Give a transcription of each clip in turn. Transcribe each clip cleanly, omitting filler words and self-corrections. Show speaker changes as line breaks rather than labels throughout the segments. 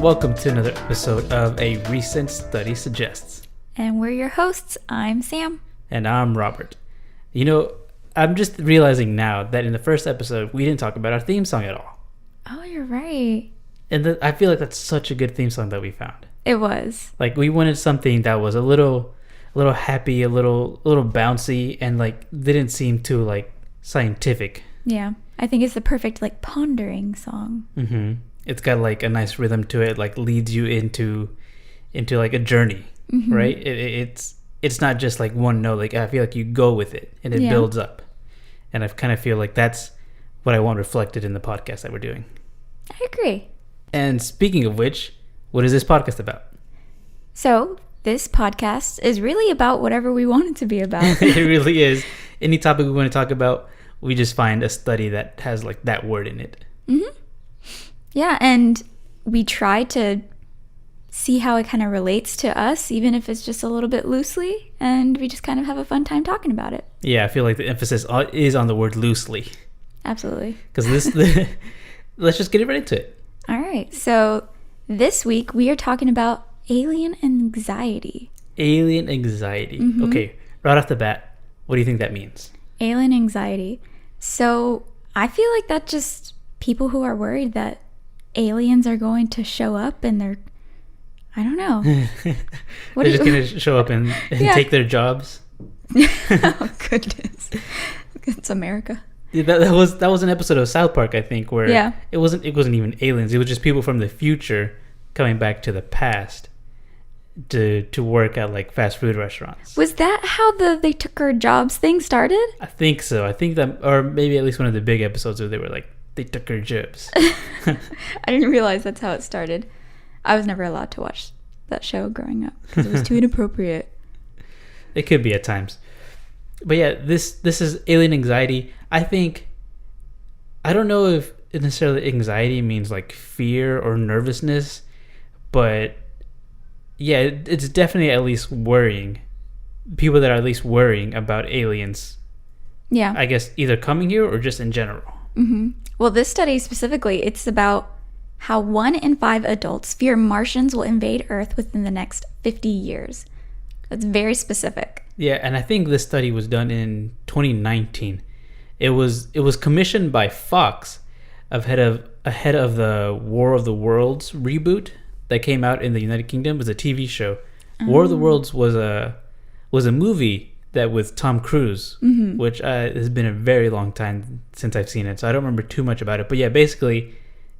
welcome to another episode of A Recent Study Suggests.
And we're your hosts. I'm Sam.
And I'm Robert. You know, I'm just realizing now that in the first episode, we didn't talk about our theme song at all.
Oh, you're right.
And I feel like that's such a good theme song that we found.
It was.
Like, we wanted something that was a little happy, a little bouncy, and like didn't seem too like scientific.
Yeah. I think it's the perfect like pondering song.
Mm-hmm. It's got like a nice rhythm to it, like leads you into like a journey,
Mm-hmm.
right? It's not just like one note. Like I feel like you go with it and it builds up, and I kind of feel like that's what I want reflected in the podcast that we're doing.
I agree.
And speaking of which, what is this podcast about?
So this podcast is really about whatever we want it to be about.
It really is. Any topic we want to talk about, we just find a study that has like that word in it.
Mm-hmm. Yeah, and we try to see how it kind of relates to us, even if it's just a little bit loosely, and we just kind of have a fun time talking about it.
Yeah, I feel like the emphasis is on the word loosely.
Absolutely.
Because let's just get right into it.
All right, so this week we are talking about alien anxiety.
Alien anxiety.
Mm-hmm.
Okay, right off the bat, what do you think that means?
Alien anxiety. So I feel like that's just people who are worried that aliens are going to show up and I don't know.
They're just going to show up and take their jobs.
Oh, goodness. It's America.
Yeah, that was an episode of South Park, I think, where it wasn't even aliens. It was just people from the future coming back to the past to work at like fast food restaurants.
Was that how the they took our jobs thing started?
I think so. I think that, or maybe at least one of the big episodes where they were like, they took our jobs.
I didn't realize that's how it started. I was never allowed to watch that show growing up because it was too inappropriate.
It could be at times. But yeah, this is alien anxiety. I don't know if necessarily anxiety means like fear or nervousness, but yeah, it's definitely at least worrying. People that are at least worrying about aliens.
Yeah.
I guess either coming here or just in general.
Mm-hmm. Well, this study specifically, it's about how 1 in 5 adults fear Martians will invade Earth within the next 50 years. That's very specific.
Yeah, and I think this study was done in 2019. It was commissioned by Fox ahead of the War of the Worlds reboot that came out in the United Kingdom. It was a TV show. War of the Worlds was a movie that with Tom Cruise,
mm-hmm.
which has been a very long time since I've seen it, so I don't remember too much about it. But yeah, basically,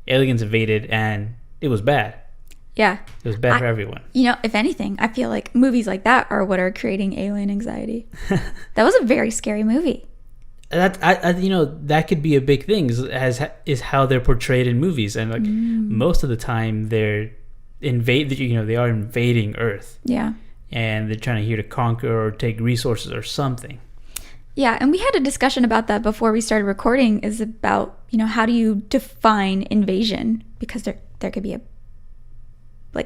aliens invaded, and it was bad.
Yeah.
It was bad for everyone.
You know, if anything, I feel like movies like that are what are creating alien anxiety. That was a very scary movie. That
could be a big thing is how they're portrayed in movies, and like most of the time they are invading Earth.
Yeah.
And they're trying to conquer or take resources or something.
Yeah, and we had a discussion about that before we started recording, is about, how do you define invasion? Because there could be a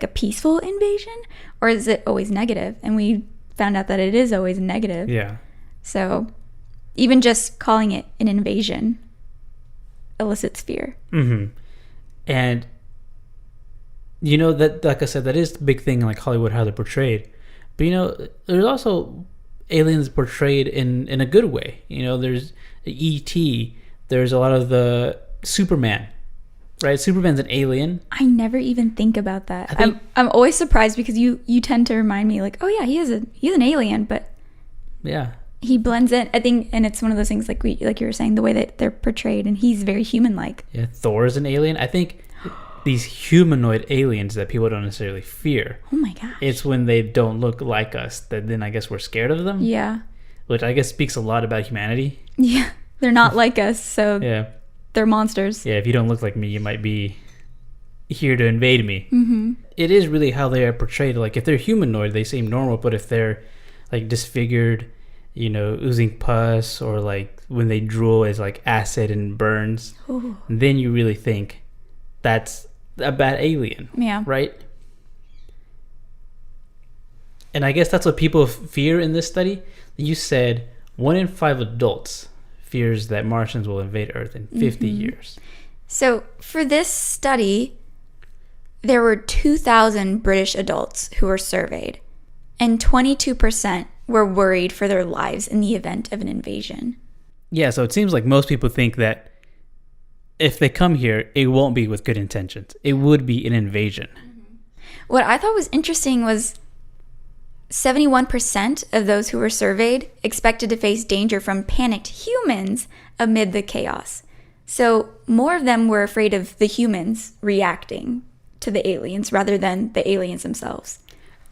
peaceful invasion, or is it always negative? And we found out that it is always negative.
Yeah.
So even just calling it an invasion elicits fear.
Mm-hmm. And that, like I said, that is the big thing in like Hollywood, how they're portrayed. But there's also aliens portrayed in a good way. There's E.T., there's a lot of the Superman, right? Superman's an alien.
I never even think about that. I'm always surprised because you tend to remind me like, oh yeah, he's an alien, but
yeah,
he blends in. I think, and it's one of those things like you were saying, the way that they're portrayed, and he's very human-like.
Yeah, Thor is an alien. I think these humanoid aliens that people don't necessarily fear.
Oh my gosh.
It's when they don't look like us that then I guess we're scared of them.
Yeah.
Which I guess speaks a lot about humanity.
Yeah. They're not like us, so
yeah.
They're monsters.
Yeah, if you don't look like me, you might be here to invade me.
Mm-hmm.
It is really how they are portrayed. Like if they're humanoid, they seem normal, but if they're like disfigured, oozing pus, or like when they drool as like acid and burns, then you really think that's a bad alien.
Yeah.
Right? And I guess that's what people fear in this study. You said 1 in 5 adults fears that Martians will invade Earth in 50 years.
So for this study, there were 2,000 British adults who were surveyed, and 22% were worried for their lives in the event of an invasion.
Yeah, so it seems like most people think that if they come here, it won't be with good intentions. It would be an invasion.
What I thought was interesting was 71% of those who were surveyed expected to face danger from panicked humans amid the chaos. So more of them were afraid of the humans reacting to the aliens rather than the aliens themselves.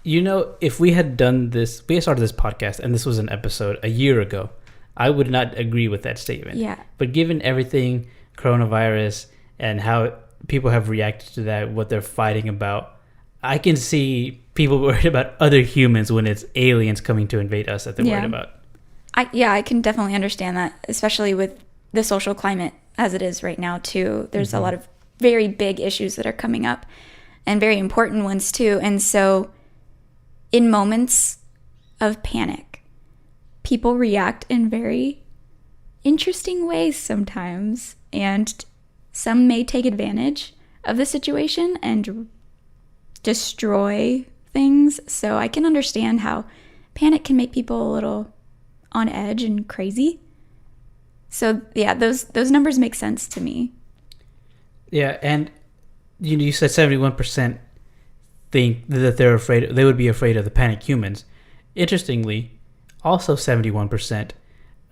You know, if we had done this, we had started this podcast and this was an episode a year ago, I would not agree with that statement.
Yeah.
But given everything, coronavirus, and how people have reacted to that, what they're fighting about, I can see people worried about other humans when it's aliens coming to invade us that they're worried about.
I can definitely understand that, especially with the social climate as it is right now, too. There's a lot of very big issues that are coming up and very important ones, too. And so in moments of panic, people react in very interesting ways sometimes. And some may take advantage of the situation and destroy things. So I can understand how panic can make people a little on edge and crazy. So yeah, those numbers make sense to me.
Yeah, and you said 71% think that they would be afraid of the panicked humans. Interestingly, also 71%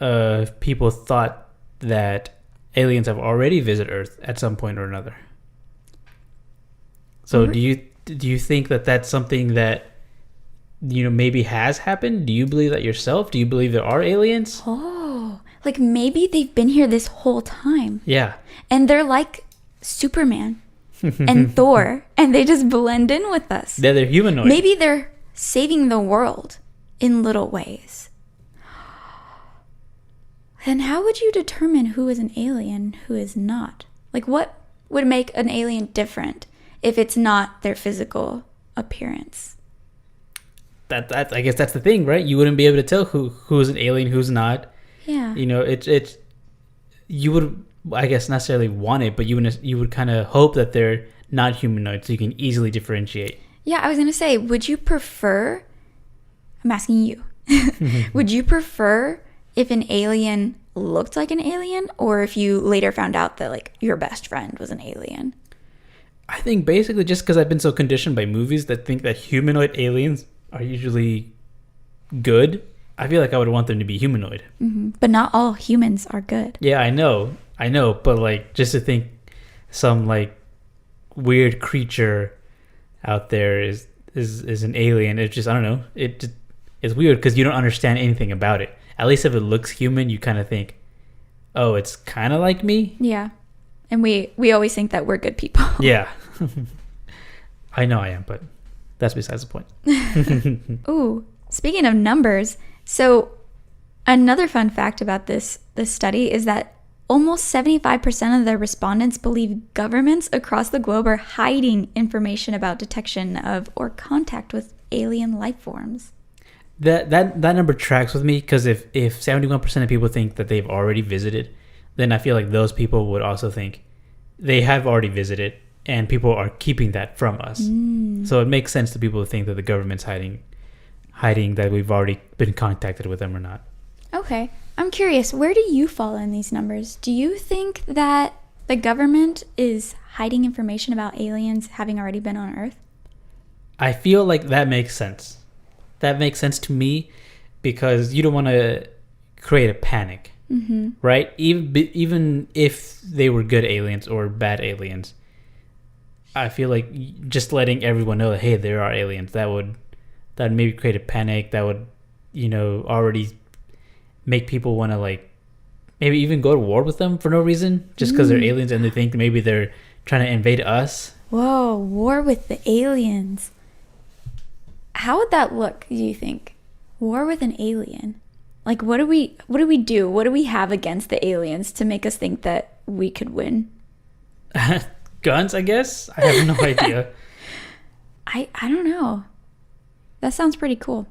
of people thought that aliens have already visited Earth at some point or another. So do you think that that's something that maybe has happened? Do you believe that yourself? Do you believe there are aliens?
Oh, like maybe they've been here this whole time.
Yeah.
And they're like Superman and Thor, and they just blend in with us.
They're humanoid.
Maybe they're saving the world in little ways. Then how would you determine who is an alien, who is not? Like, what would make an alien different if it's not their physical appearance?
That I guess that's the thing, right? You wouldn't be able to tell who's an alien, who's not.
Yeah.
It's you would, I guess, necessarily want it, but you would kind of hope that they're not humanoid, so you can easily differentiate.
Yeah, I was gonna say, would you prefer? I'm asking you. Would you prefer if an alien looked like an alien, or if you later found out that like your best friend was an alien?
I think basically just because I've been so conditioned by movies that think that humanoid aliens are usually good, I feel like I would want them to be humanoid.
Mm-hmm. But not all humans are good.
Yeah, I know, but like just to think some like weird creature out there is an alien, it's just, I don't know, it's weird because you don't understand anything about it. At least if it looks human, you kind of think, oh, it's kind of like me.
Yeah. And we always think that we're good people.
Yeah. I know I am, but that's besides the point.
Ooh, speaking of numbers, so another fun fact about this study is that almost 75% of the respondents believe governments across the globe are hiding information about detection of or contact with alien life forms.
That number tracks with me because if 71% of people think that they've already visited, then I feel like those people would also think they have already visited and people are keeping that from us. So it makes sense to people to think that the government's hiding that we've already been contacted with them or not.
Okay. I'm curious, where do you fall in these numbers? Do you think that the government is hiding information about aliens having already been on Earth?
I feel like that makes sense. That makes sense to me because you don't want to create a panic, right? Even if they were good aliens or bad aliens, I feel like just letting everyone know that, hey, there are aliens, that would maybe create a panic. That would, already make people want to like maybe even go to war with them for no reason, just because they're aliens and they think maybe they're trying to invade us.
Whoa, war with the aliens. How would that look, do you think? War with an alien. Like, what do we do? What do we have against the aliens to make us think that we could win?
Guns, I guess? I have no idea.
I don't know. That sounds pretty cool.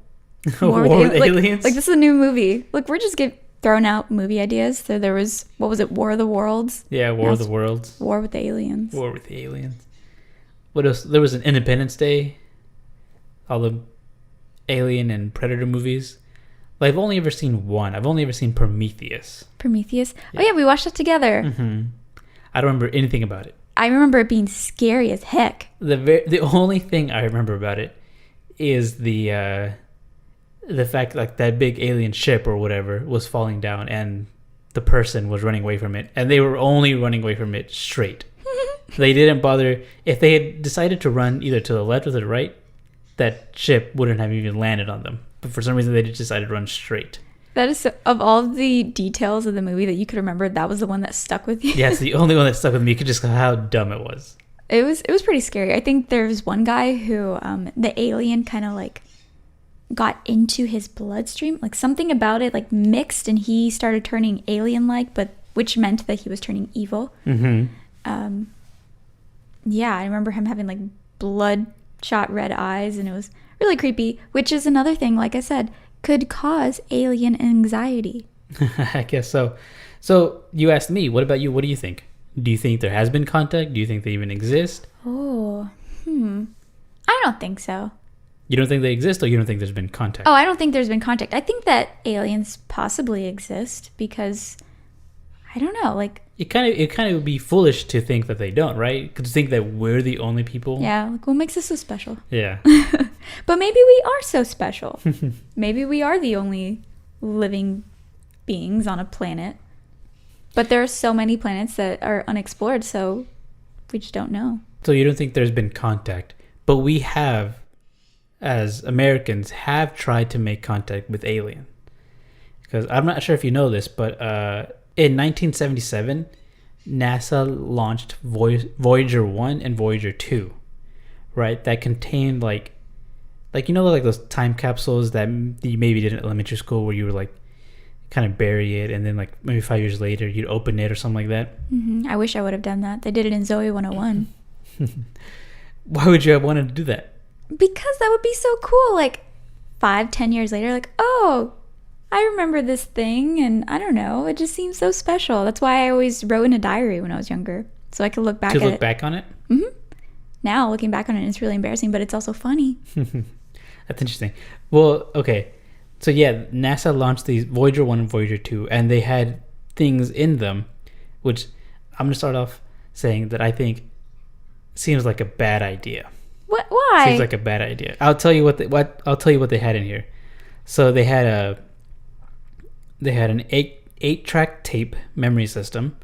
War with aliens?
Like, this is a new movie. Look, we're just throwing out movie ideas. So there was, what was it, War of the Worlds?
Yeah, War of the Worlds.
War with the aliens.
War with the aliens. what else? There was an Independence Day. All the Alien and Predator movies. But I've only ever seen one. I've only ever seen Prometheus.
Prometheus? Yeah. Oh, yeah, we watched it together.
Mm-hmm. I don't remember anything about it.
I remember it being scary as heck.
The only thing I remember about it is the fact like that big alien ship or whatever was falling down and the person was running away from it, and they were only running away from it straight. They didn't bother. If they had decided to run either to the left or to the right, that ship wouldn't have even landed on them. But for some reason, they just decided to run straight.
That is, of all the details of the movie that you could remember, that was the one that stuck with you.
Yeah, it's the only one that stuck with me. Just how dumb it was.
It was pretty scary. I think there was one guy who the alien kind of like got into his bloodstream, like something about it like mixed, and he started turning alien-like, but which meant that he was turning evil.
Mm-hmm.
Yeah, I remember him having like bloodshot red eyes, and it was really creepy, which is another thing, like I said, could cause alien anxiety.
I guess so. So you asked me, what about you? What do you think? Do you think there has been contact? Do you think they even exist?
Oh, I don't think so.
You don't think they exist, or you don't think there's been contact?
Oh, I don't think there's been contact. I think that aliens possibly exist because, I don't know, like...
It kind of would be foolish to think that they don't, right? To think that we're the only people.
Yeah, like what makes us so special?
Yeah.
But maybe we are so special. Maybe we are the only living beings on a planet. But there are so many planets that are unexplored, so we just don't know.
So you don't think there's been contact, but we have, as Americans, have tried to make contact with alien. Because I'm not sure if you know this, but in 1977, NASA launched Voyager 1 and Voyager 2, right? That contained like those time capsules that you maybe did in elementary school where you were like kind of bury it and then like maybe 5 years later you'd open it or something like that.
Mm-hmm. I wish I would have done that. They did it in Zoe 101.
Why would you have wanted to do that?
Because that would be so cool. Like 5-10 years later, like, oh, I remember this thing, and I don't know, it just seems so special. That's why I always wrote in a diary when I was younger, so I could look back at it.
To look back on it?
Mm-hmm. Now, looking back on it, it's really embarrassing, but it's also funny.
That's interesting. Well, okay. So yeah, NASA launched these Voyager 1 and Voyager 2, and they had things in them, which I'm going to start off saying that I think seems like a bad idea.
What? Why?
Seems like a bad idea. I'll tell you what they had in here. So they had an 8-track tape memory system.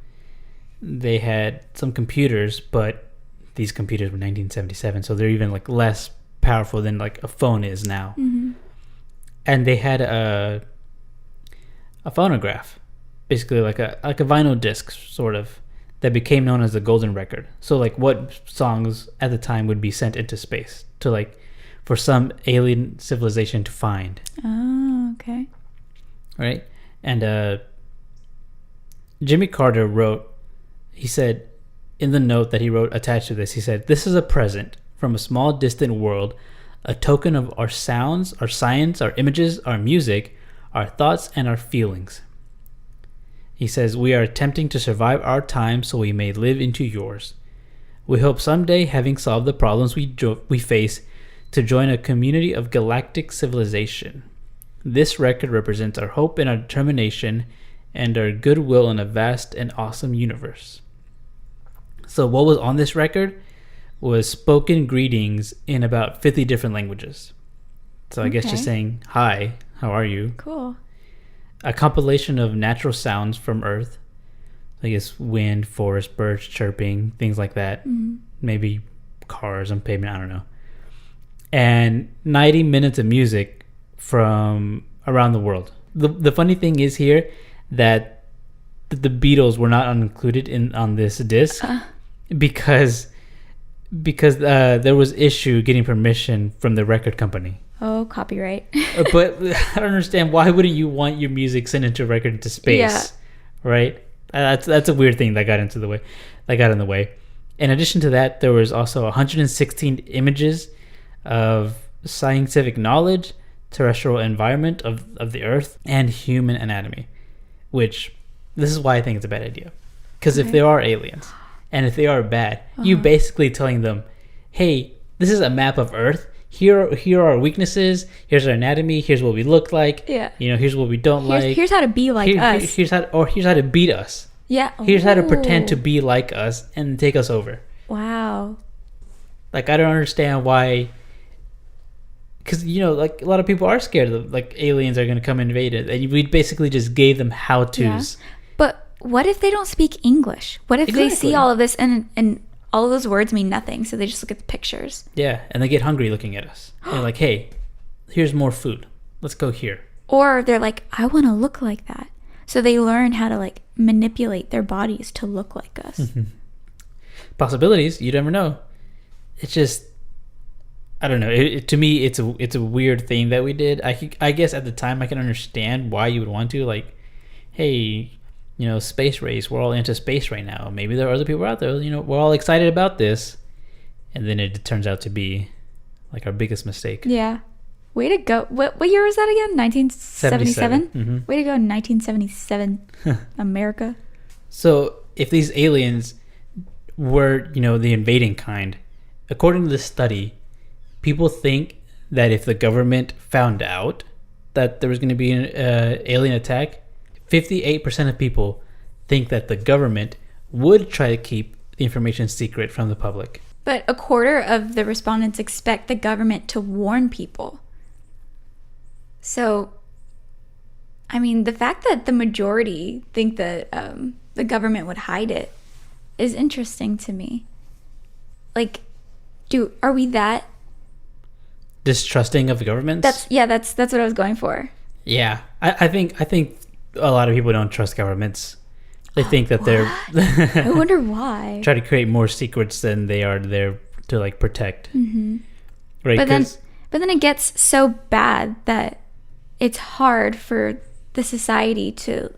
They had some computers, but these computers were 1977, so they're even like less powerful than like a phone is now.
Mm-hmm.
And they had a phonograph, basically like a vinyl disc sort of, that became known as the golden record. So like what songs at the time would be sent into space to like for some alien civilization to find.
Oh, okay.
Right? And Jimmy Carter wrote, he said in the note that he wrote attached to this, he said, "This is a present from a small distant world, a token of our sounds, our science, our images, our music, our thoughts, and our feelings." He says, "We are attempting to survive our time so we may live into yours. We hope someday, having solved the problems we face, to join a community of galactic civilization. This record represents our hope and our determination and our goodwill in a vast and awesome universe." So what was on this record was spoken greetings in about 50 different languages. So I guess just saying, "Hi, how are you?"
Cool.
A compilation of natural sounds from Earth. I guess wind, forest, birds chirping, things like that.
Mm-hmm.
Maybe cars on pavement, I don't know. And 90 minutes of music from around the world. The funny thing is here that the Beatles were not included on this disc because there was issue getting permission from the record company.
Oh, copyright.
But I don't understand, why wouldn't you want your music sent into record into space?
Yeah.
Right? That's a weird thing that got in the way. In addition to that, there was also 116 images of scientific knowledge, terrestrial environment of the Earth, and human anatomy, which this is why I think it's a bad idea. Because if there are aliens and if they are bad, you basically telling them, hey, this is a map of Earth. Here are our weaknesses. Here's our anatomy. Here's what we look like.
Yeah.
Here's what we don't like.
Here's how to be like us.
Here's how to beat us.
Yeah.
Here's how to pretend to be like us and take us over.
Wow.
Like, I don't understand why. Because, like, a lot of people are scared of, like, aliens are going to come invade it. And we basically just gave them how-tos.
Yeah. But what if they don't speak English? What if they see all of this and all of those words mean nothing, so they just look at the pictures?
Yeah, and they get hungry looking at us. They're like, hey, here's more food. Let's go here.
Or they're like, I want to look like that. So they learn how to, like, manipulate their bodies to look like us.
Possibilities, you never know. It's just, I don't know. To me, it's a weird thing that we did. I guess at the time I can understand why you would want to. Like, hey, space race. We're all into space right now. Maybe there are other people out there. We're all excited about this, and then it turns out to be like our biggest mistake.
Yeah. Way to go. What year was that again? 1977?
Mm-hmm.
Way to go, 1977, America.
So if these aliens were, the invading kind, according to this study, people think that if the government found out that there was going to be an alien attack, 58% of people think that the government would try to keep the information secret from the public.
But a quarter of the respondents expect the government to warn people. So, I mean, the fact that the majority think that the government would hide it is interesting to me. Like, are we that
distrusting of the governments?
That's what I was going for.
Yeah, I think a lot of people don't trust governments. They think that they're
I wonder why.
Try to create more secrets than they are there to, like, protect.
Mm-hmm.
Right?
But then it gets so bad that it's hard for the society to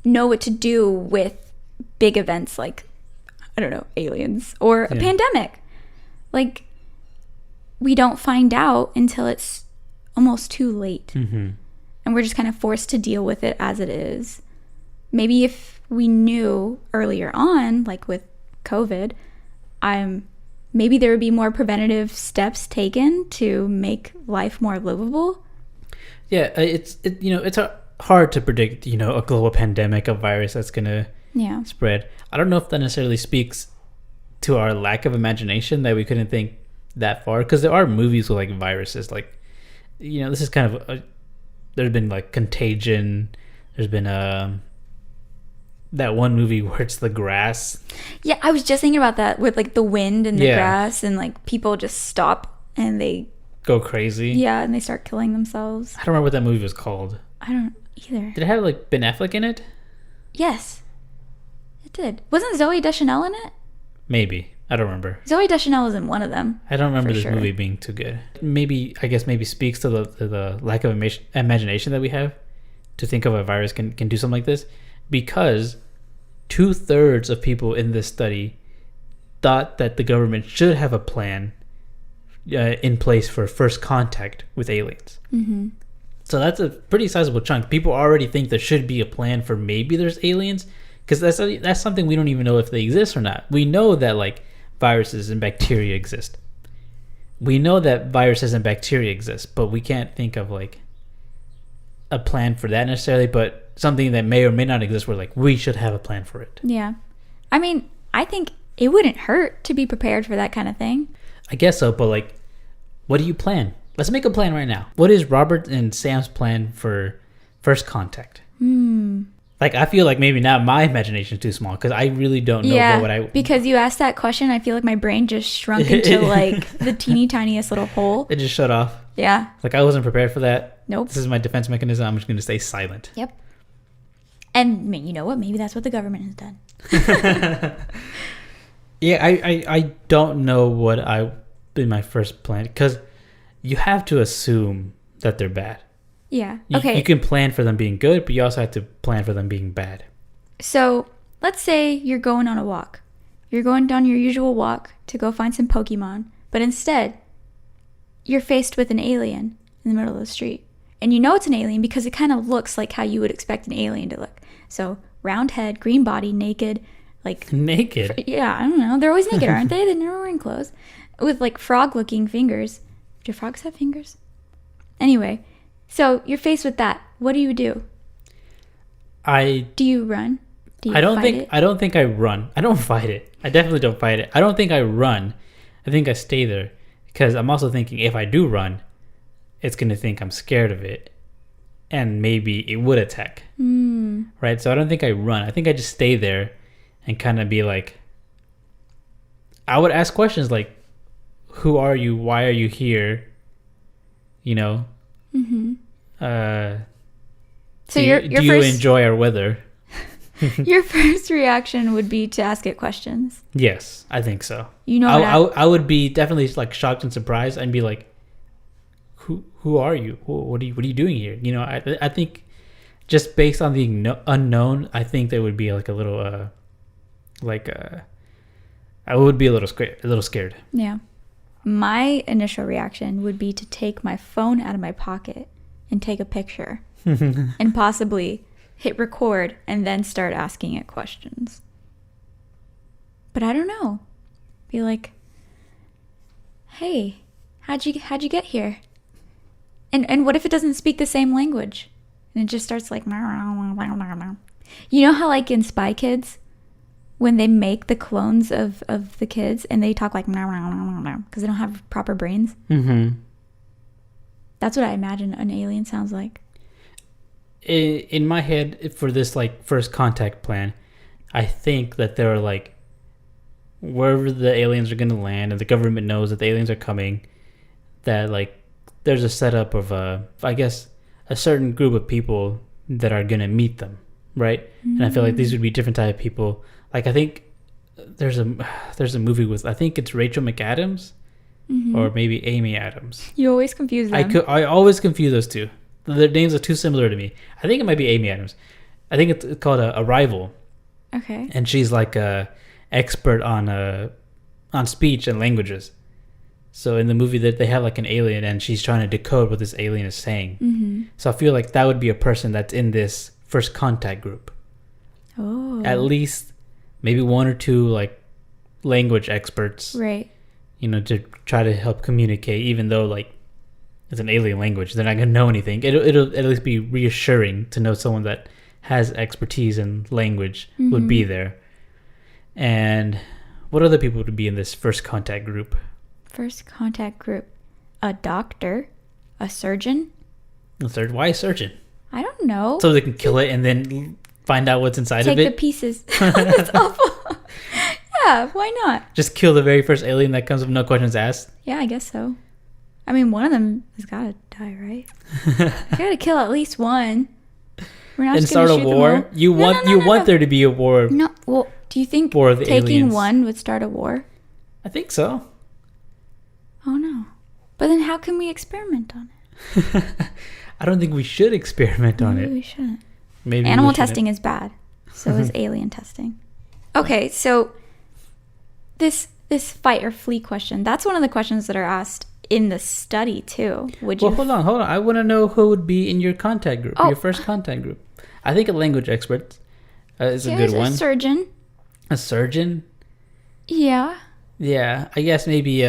know what to do with big events like, I don't know, aliens or a pandemic. Like, we don't find out until it's almost too late. Mm-hmm. And we're just kind of forced to deal with it as it is. Maybe if we knew earlier on, like with COVID, maybe there would be more preventative steps taken to make life more livable.
Yeah, it's hard to predict, a global pandemic, a virus that's going to spread. I don't know if that necessarily speaks to our lack of imagination that we couldn't think that far, because there are movies with, like, viruses. Like, this is kind of there's been, like, Contagion. There's been that one movie where it's the grass. Yeah,
I was just thinking about that with, like, the wind and the grass, and, like, people just stop and they
go crazy.
Yeah, and they start killing themselves.
I don't remember what that movie was called.
I don't either.
Did it have, like, Ben Affleck in it?
Yes, it did. Wasn't Zooey Deschanel in it?
Maybe. I don't remember.
Zooey Deschanel was in one of them.
I don't remember this movie being too good. Maybe speaks to the lack of imagination that we have to think of a virus can do something like this, because 2/3 of people in this study thought that the government should have a plan in place for first contact with aliens. Mm-hmm. So that's a pretty sizable chunk. People already think there should be a plan for maybe there's aliens, because that's something we don't even know if they exist or not. We know that, like, viruses and bacteria exist. We know that viruses and bacteria exist, but we can't think of, like, a plan for that necessarily, but something that may or may not exist, we're like, we should have a plan for it.
Yeah. I mean, I think it wouldn't hurt to be prepared for that kind of thing.
I guess so, but, like, what do you plan? Let's make a plan right now. What is Robert and Sam's plan for first contact? Like, I feel like maybe not my imagination is too small, because I really don't know what I...
because you asked that question, I feel like my brain just shrunk into, like, the teeny tiniest little hole.
It just shut off.
Yeah.
Like, I wasn't prepared for that.
Nope.
This is my defense mechanism. I'm just going to stay silent.
Yep. And you know what? Maybe that's what the government has done.
Yeah, I don't know what I be my first plan, because you have to assume that they're bad.
Yeah. Okay.
You can plan for them being good, but you also have to plan for them being bad. So
let's say you're going on a walk. You're going down your usual walk to go find some Pokemon, but instead you're faced with an alien in the middle of the street. And you know it's an alien because it kind of looks like how you would expect an alien to look. So round head, green body, naked. Like
naked?
Yeah, I don't know. They're always naked, aren't they? They're never wearing clothes. with like frog-looking fingers. Do frogs have fingers? Anyway, so you're faced with that. What do you do? Do you run? Do you
I don't think I run. I don't fight it. I definitely don't fight it. I don't think I run. I think I stay there because I'm also thinking if I do run, it's gonna think I'm scared of it, and maybe it would attack. Right? So I don't think I run. I think I just stay there and kind of be like, I would ask questions like, who are you? Why are you here? You know?
So
do you enjoy our weather?
Your first reaction would be to ask it questions.
Yes, I think so.
You know,
I would be definitely like shocked and surprised and be like, who are you? What are you doing here? You know, I think just based on the unknown, I think there would be like a little I would be a little scared.
Yeah. My initial reaction would be to take my phone out of my pocket and take a picture and possibly hit record and then start asking it questions. But I don't know. Be like, hey, how'd you get here? And what if it doesn't speak the same language? And it just starts like, you know how like in Spy Kids, when they make the clones of the kids and they talk like because they don't have proper brains. That's what I imagine an alien sounds like.
In my head, for this like first contact plan, I think that they're like wherever the aliens are going to land and the government knows that the aliens are coming, that like there's a setup of I guess a certain group of people that are going to meet them, right? And I feel like these would be different type of people. Like I think there's a movie with, I think it's Rachel McAdams or maybe Amy Adams.
You always confuse them.
I always confuse those two. Their names are too similar to me. I think it might be Amy Adams. I think it's called Arrival.
Okay.
And she's like a expert on speech and languages. So in the movie that they have like an alien and she's trying to decode what this alien is saying. So I feel like that would be a person that's in this first contact group.
Oh.
At least maybe one or two like language experts.
Right.
You know, to try to help communicate, even though like it's an alien language, they're not gonna know anything. It'll at least be reassuring to know someone that has expertise in language would be there. And what other people would be in this first contact group?
First contact group. A doctor, a surgeon.
Why a surgeon?
I don't know.
So they can kill it and then find out what's inside of it?
Take the pieces. That's awful. Yeah, why not?
Just kill the very first alien that comes with no questions asked?
Yeah, I guess so. I mean, one of them has got to die, right? You got to kill at least one. We're not
and
just going to
start a war? You want there to be a war.
No, well, do you think taking aliens. One would start a war?
I think so.
Oh, no. But then how can we experiment on it?
I don't think we should experiment on it.
We shouldn't.
Maybe
animal testing is bad. So is alien testing. Okay, so this fight or flee question, that's one of the questions that are asked in the study too. Hold
on. I want to know who would be in your contact group, your first contact group. I think a language expert is a good one.
A surgeon.
A surgeon?
Yeah.
Yeah, I guess maybe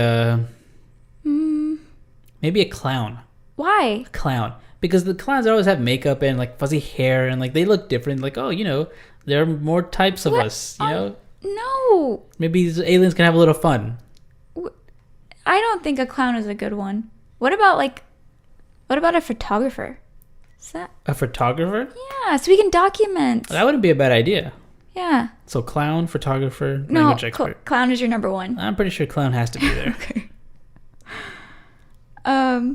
maybe a clown.
Why?
A clown. Because the clowns always have makeup and like fuzzy hair and like they look different. Like, oh, you know, there are more types of us, you know?
No.
Maybe these aliens can have a little fun.
I don't think a clown is a good one. What about a photographer? Is that
a photographer?
Yeah, so we can document.
That wouldn't be a bad idea.
Yeah.
So clown, photographer, language expert.
Clown is your number one.
I'm pretty sure clown has to be there.
Okay.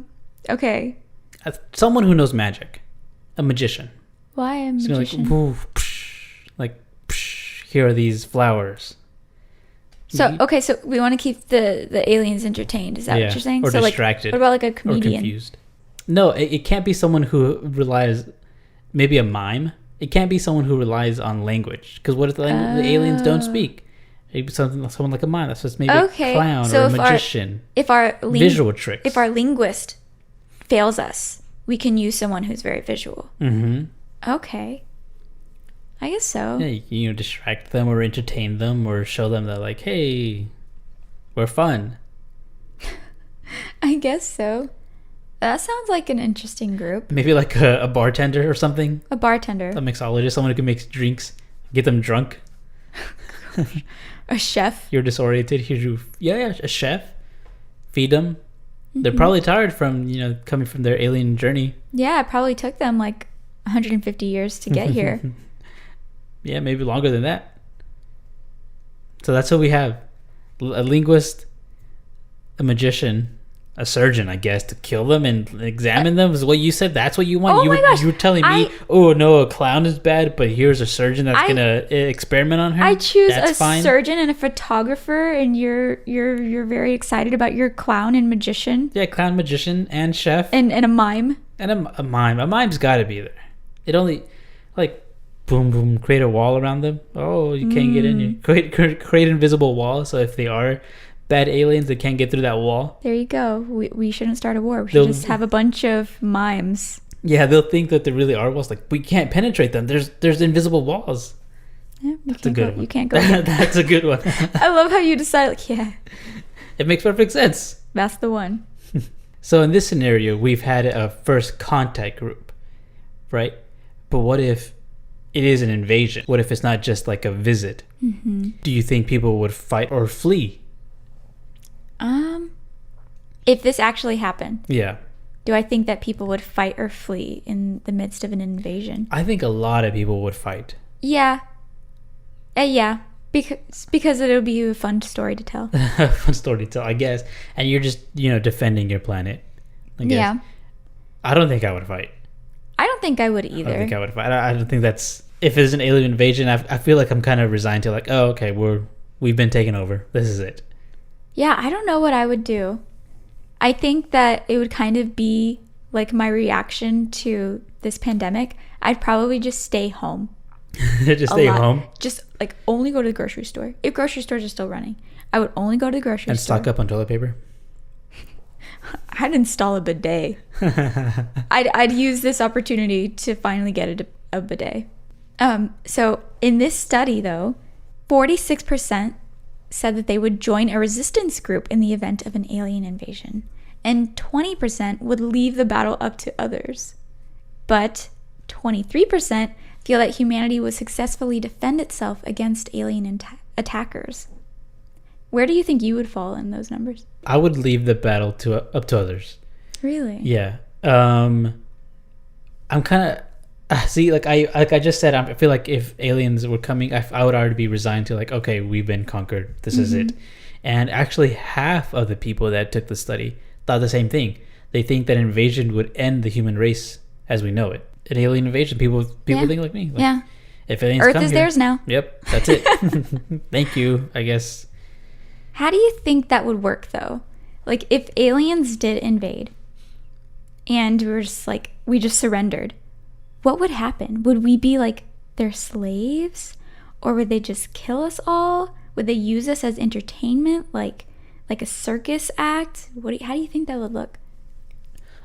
Okay.
Someone who knows magic. A magician.
Why a magician?
Like, woo, psh, like psh, here are these flowers.
So, okay, so we want to keep the aliens entertained. Is that what you're saying?
Or
so
distracted.
Like, what about like a comedian?
Or confused. No, it can't be someone who relies, maybe a mime. It can't be someone who relies on language. Because what if the aliens don't speak? Maybe someone like a mime. That's just maybe a clown or a magician. Visual tricks.
If our linguist fails us, we can use someone who's very visual. Okay. I guess so.
Yeah, you distract them or entertain them or show them that like, hey, we're fun.
guess so. That sounds like an interesting group.
Maybe like a bartender or something.
A bartender.
A mixologist, someone who can make drinks, get them drunk.
A chef.
You're disoriented. Yeah, a chef. Feed them. They're probably tired from, coming from their alien journey.
Yeah, it probably took them like 150 years to get here.
Yeah, maybe longer than that. So that's what we have. A linguist, a magician, a surgeon, I guess, to kill them and examine them is what you said. That's what you want.
Oh my gosh.
You were telling me, oh no, a clown is bad, but here's a surgeon that's gonna experiment on her.
I choose
that's
a
fine.
surgeon and a photographer, and you're very excited about your clown and magician.
Yeah, clown, magician, and chef,
and a mime.
And a mime. A mime's got to be there. It only boom boom, create a wall around them. Oh, you can't get in. You create invisible walls. So if they are bad aliens, they can't get through that wall.
There you go. We shouldn't start a war. We should just have a bunch of mimes.
Yeah, they'll think that there really are walls. Like, we can't penetrate them. There's invisible walls.
Yeah,
that's a good one.
You can't go.
That's a good one.
I love how you decide. Yeah,
it makes perfect sense.
That's the one.
So in this scenario, we've had a first contact group, right? But what if it is an invasion? What if it's not just like a visit?
Mm-hmm.
Do you think people would fight or flee?
If this actually happened,
yeah.
Do I think that people would fight or flee in the midst of an invasion?
I think a lot of people would fight.
Yeah. Yeah. Because it'll be a fun story to tell.
Fun story to tell, I guess. And you're just, defending your planet. I guess.
Yeah.
I don't think I would fight.
I don't think I would either.
I don't think I would fight. I don't think that's... If it's an alien invasion, I feel like I'm kind of resigned to oh, okay, we've been taken over. This is it.
Yeah, I don't know what I would do. I think that it would kind of be like my reaction to this pandemic. I'd probably just stay home.
Just stay home?
Just only go to the grocery store. If grocery stores are still running, I would only go to the grocery store.
And stock up on toilet paper?
I'd install a bidet. I'd use this opportunity to finally get a bidet. So in this study, though, 46% said that they would join a resistance group in the event of an alien invasion, and 20% would leave the battle up to others. But 23% feel that humanity would successfully defend itself against alien attackers. Where do you think you would fall in those numbers?
I would leave the battle up to others.
Really?
Yeah. I'm kind of... See, like I just said, I feel like if aliens were coming, I would already be resigned to okay, we've been conquered. This is it. And actually, half of the people that took the study thought the same thing. They think that invasion would end the human race as we know it. An alien invasion, people think like me.
Yeah.
If aliens
Earth
come
is
here,
theirs now.
Yep, that's it. Thank you, I guess.
How do you think that would work, though? If aliens did invade, and we just surrendered, what would happen? Would we be their slaves? Or would they just kill us all? Would they use us as entertainment, like a circus act? How do you think that would look?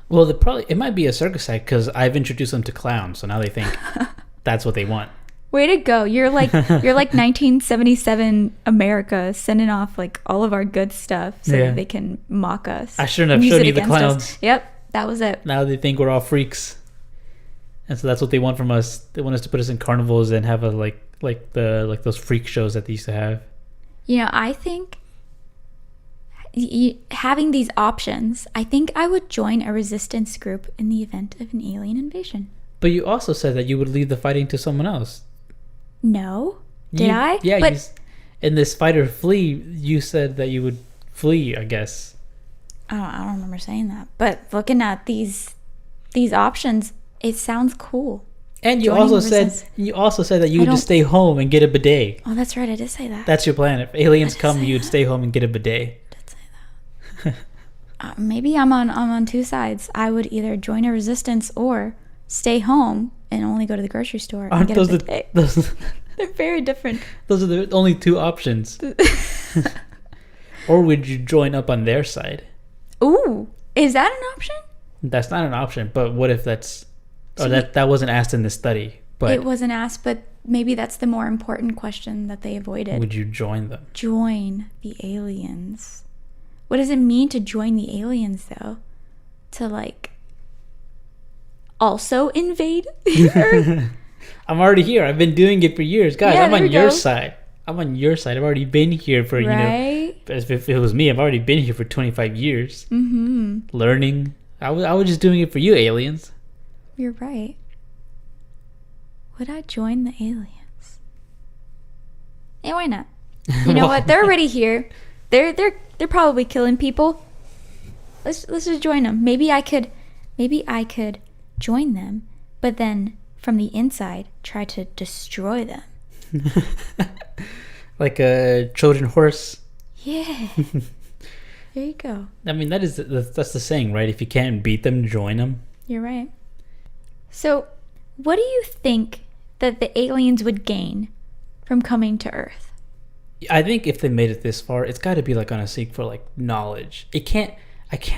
Well, it might be a circus act because I've introduced them to clowns, so now they think that's what they want.
Way to go! You're like 1977 America, sending off all of our good stuff so that they can mock us.
I shouldn't have shown you the clowns.
Us. Yep, that was it.
Now they think we're all freaks. And so that's what they want from us. They want us to put us in carnivals and have those freak shows that they used to have.
I think having these options, I think I would join a resistance group in the event of an alien invasion.
But you also said that you would leave the fighting to someone else.
No, did I?
Yeah, but in this fight or flee, you said that you would flee. I guess.
I don't remember saying that. But looking at these options, it sounds cool.
And you also said that you would just stay home and get a bidet.
Oh, that's right. I did say that.
That's your plan. If aliens come, you'd stay home and get a bidet.
I did say that. Maybe I'm on two sides. I would either join a resistance or stay home and only go to the grocery store and get a bidet. They're very different.
Those are the only two options. Or would you join up on their side?
Ooh, is that an option?
That's not an option. But what if that's... Oh, that wasn't asked in the study. But
it wasn't asked, but maybe that's the more important question that they avoided.
Would you join them?
Join the aliens. What does it mean to join the aliens, though? To, like, also invade Earth?
I'm already here. I've been doing it for years. Guys,
Yeah,
I'm
there
on
we
your
go.
side. I'm on your side. I've already been here for,
Right?
as if it was me, I've already been here for 25 years.
Mm-hmm.
Learning. I was just doing it for you, aliens.
You're right. Would I join the aliens? Yeah, why not? You know what? They're already here. They're probably killing people. Let's just join them. Maybe I could join them, but then from the inside try to destroy them.
Like a Trojan horse.
Yeah. There you go.
I mean, that's the saying, right? If you can't beat them, join them.
You're right. So, what do you think that the aliens would gain from coming to Earth?
I think if they made it this far, it's got to be like on a seek for like knowledge. I can't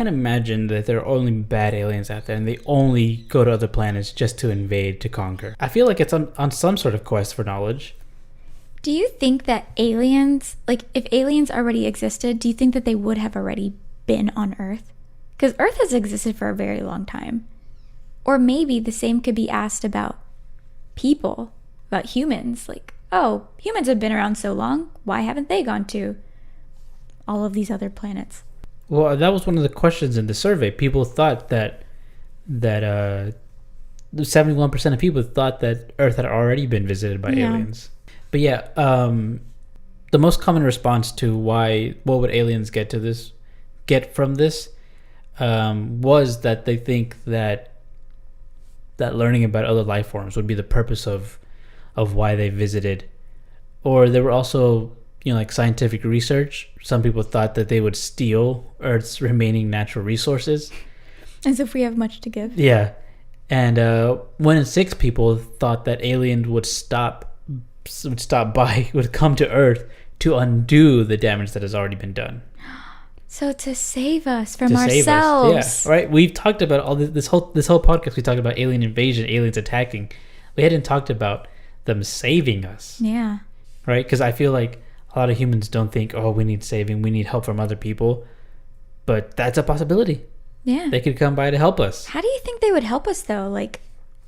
imagine that there are only bad aliens out there and they only go to other planets just to invade, to conquer. I feel like it's on some sort of quest for knowledge.
Do you think that aliens, like if aliens already existed, do you think that they would have already been on Earth? Because Earth has existed for a very long time. Or maybe the same could be asked about people, about humans. Like, oh, humans have been around so long. Why haven't they gone to all of these other planets?
Well, that was one of the questions in the survey. People thought that 71% of people thought that Earth had already been visited by aliens. But yeah, the most common response to what would aliens get from this was that they think that learning about other life forms would be the purpose of why they visited. Or there were also, like scientific research. Some people thought that they would steal Earth's remaining natural resources.
As if we have much to give.
Yeah. And 1 in 6 people thought that aliens would come to Earth to undo the damage that has already been done.
So to save us from ourselves.
Yeah, right. We've talked about all this whole podcast. We talked about alien invasion, aliens attacking. We hadn't talked about them saving us.
Yeah.
Right? Because I feel like a lot of humans don't think, oh, we need saving, we need help from other people. But that's a possibility.
Yeah.
They could come by to help us.
How do you think they would help us, though? Like,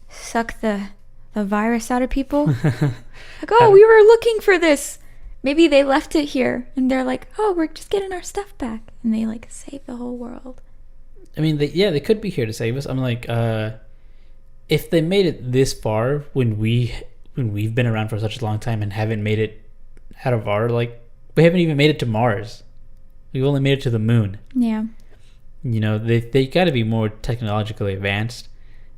suck the virus out of people? Like, oh, we were looking for this. Maybe they left it here. And they're like, oh, we're just getting our stuff back. And they, like, save the whole world.
I mean, they could be here to save us. I'm like, if they made it this far when we've been around for such a long time and haven't made it out of we haven't even made it to Mars. We've only made it to the moon.
Yeah.
They got to be more technologically advanced,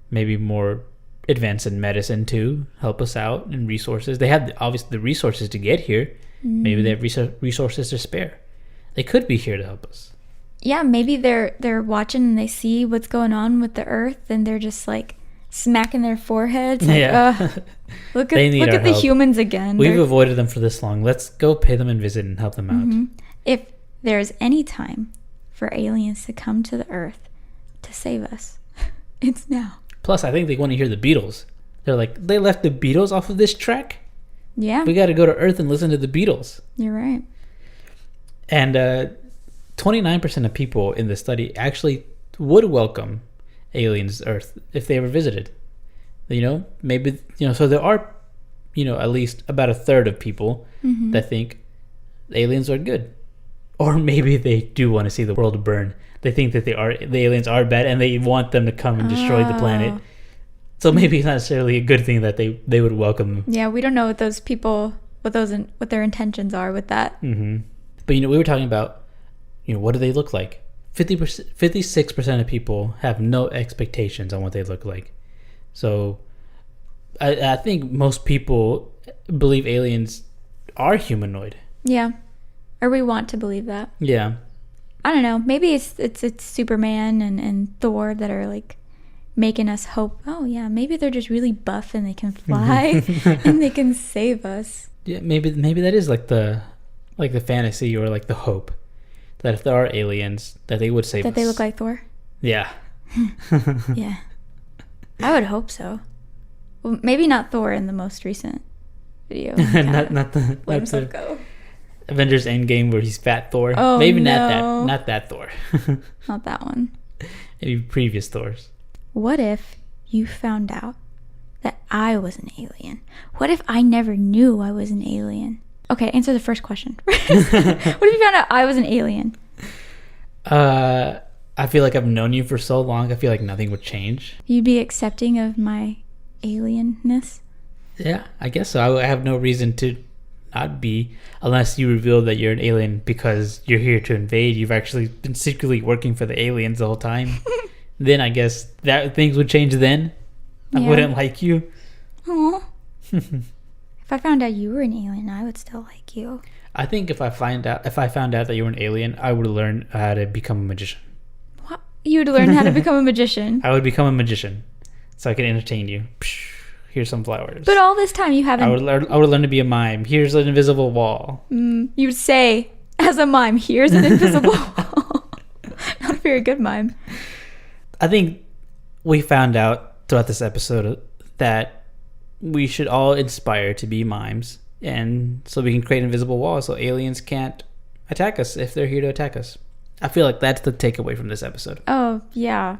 maybe more advanced in medicine to help us out, and resources. They have obviously the resources to get here. Maybe they have resources to spare. They could be here to help us.
Yeah, maybe they're watching and they see what's going on with the Earth, and they're just like smacking their foreheads. Like,
yeah.
Look at the humans again.
We've avoided them for this long. Let's go pay them and visit and help them out.
If there's any time for aliens to come to the Earth to save us, it's now.
Plus, I think they want to hear the Beatles. They're like, they left the Beatles off of this track?
Yeah.
We got to go to Earth and listen to the Beatles.
You're right.
And 29% of people in the study actually would welcome aliens to Earth if they ever visited. Maybe, so there are, at least about a third of people that think aliens are good. Or maybe they do want to see the world burn. They think that the aliens are bad and they want them to come and destroy the planet. So maybe it's not necessarily a good thing that they would welcome them.
Yeah, we don't know what those people, what their intentions are with that.
But we were talking about, what do they look like? 56% of people have no expectations on what they look like. So I think most people believe aliens are humanoid.
Yeah. Or we want to believe that.
Yeah.
I don't know. Maybe it's Superman and Thor that are like making us hope. Oh yeah, maybe they're just really buff and they can fly and they can save us.
Yeah, maybe that is like the fantasy or like the hope that if there are aliens that they would save us.
That they look like Thor?
Yeah.
Yeah. I would hope so. Well, maybe not Thor in the most recent video.
not the
Let himself go.
Avengers Endgame where he's Fat Thor.
Oh,
Maybe
no.
not that Thor.
Not that one.
Maybe previous Thors.
What if you found out that I was an alien? What if I never knew I was an alien? Okay, answer the first question. What if you found out I was an alien?
I feel like I've known you for so long. I feel like nothing would change.
You'd be accepting of my alienness?
Yeah, I guess so. I have no reason to not be, unless you reveal that you're an alien because you're here to invade. You've actually been secretly working for the aliens the whole time. Then I guess that things would change then. I
Yeah.
wouldn't like you.
Aw. If I found out you were an alien, I would still like you.
I think if I found out that you were an alien, I would learn how to become a magician.
What? You'd learn how to become a magician.
I would become a magician so I could entertain you. Psh, here's some flowers.
But all this time you haven't...
I would learn to be a mime. Here's an invisible wall.
You'd say, as a mime, here's an invisible wall. Not a very good mime.
I think we found out throughout this episode that we should all inspire to be mimes, and so we can create invisible walls so aliens can't attack us if they're here to attack us. I feel like that's the takeaway from this episode.
Oh, yeah.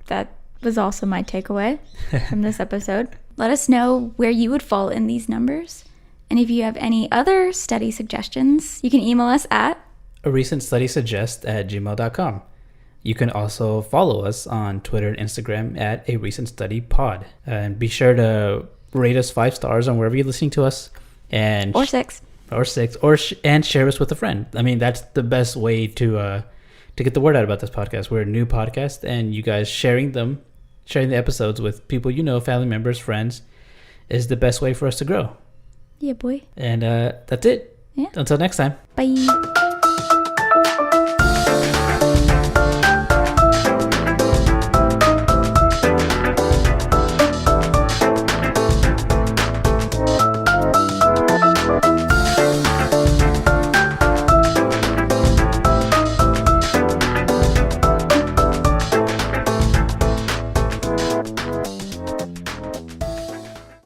That was also my takeaway from this episode. Let us know where you would fall in these numbers. And if you have any other study suggestions, you can email us at
arecentstudysuggest@gmail.com. You can also follow us on Twitter and Instagram at arecentstudypod. And be sure to rate us 5 stars on wherever you're listening to us. And
or 6.
And share us with a friend. I mean, that's the best way to get the word out about this podcast. We're a new podcast, and you guys sharing the episodes with people you know, family members, friends, is the best way for us to grow.
Yeah, boy.
And that's it.
Yeah.
Until next time.
Bye.